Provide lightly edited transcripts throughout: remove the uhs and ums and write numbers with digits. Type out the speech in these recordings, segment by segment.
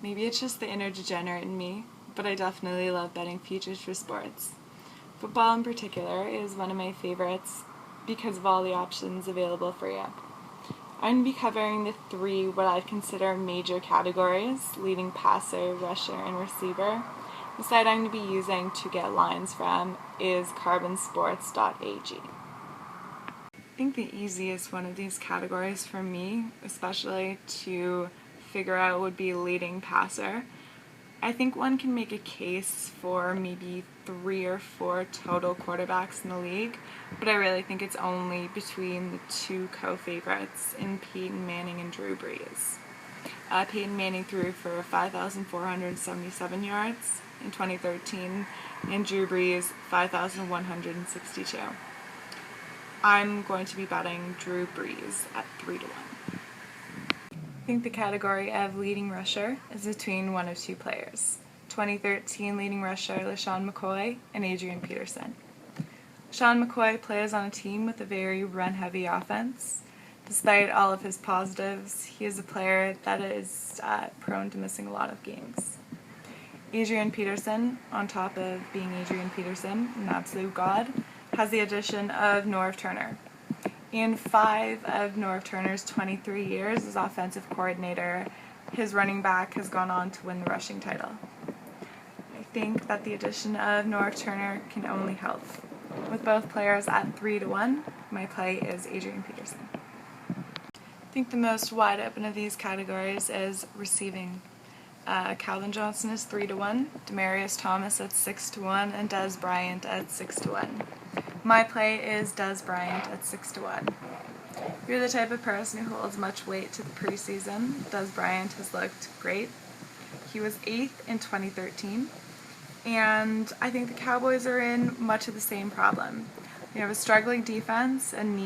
Maybe it's just the inner degenerate in me, but I definitely love betting futures for sports. Football in particular is one of my favorites because of all the options available for you. I'm going to be covering the three what I'd consider major categories: leading passer, rusher, and receiver. The site I'm going to be using to get lines from is carbonsports.ag. I think the easiest one of these categories for me, especially to figure out, would be leading passer. I think one can make a case for maybe 3 or 4 total quarterbacks in the league, but I really think it's only between the two co-favorites in Peyton Manning and Drew Brees. Peyton Manning threw for 5,477 yards in 2013, and Drew Brees 5,162. I'm going to be betting Drew Brees at 3 to 1. I think the category of leading rusher is between one of two players: 2013 leading rusher LeSean McCoy and Adrian Peterson. LeSean McCoy plays on a team with a very run-heavy offense. Despite all of his positives, he is a player that is prone to missing a lot of games. Adrian Peterson, on top of being Adrian Peterson, an absolute god, has the addition of Norv Turner. In 5 of Norv Turner's 23 years as offensive coordinator, his running back has gone on to win the rushing title. I think that the addition of Norv Turner can only help. With both players at 3 to 1, my play is Adrian Peterson. I think the most wide open of these categories is receiving. Calvin Johnson is 3 to 1, Demaryius Thomas at 6 to 1, and Dez Bryant at 6 to 1. My play is Dez Bryant at 6 to 1. If you're the type of person who holds much weight to the preseason, Dez Bryant has looked great. He was 8th in 2013, and I think the Cowboys are in much of the same problem. They have a struggling defense and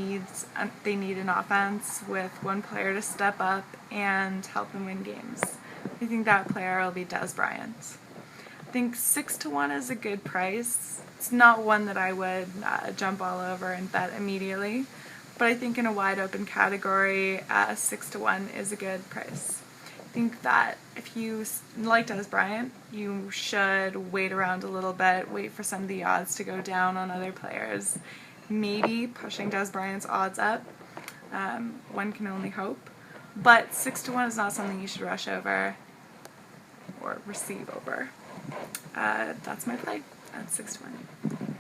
they need an offense with one player to step up and help them win games. I think that player will be Dez Bryant. I think 6 to 1 is a good price. It's not one that I would jump all over and bet immediately, but I think in a wide open category, 6 to 1 is a good price. I think that if you like Dez Bryant, you should wait around a little bit, wait for some of the odds to go down on other players, maybe pushing Dez Bryant's odds up. One can only hope, but 6 to 1 is not something you should rush over or receive over. That's my play at 6 to 1.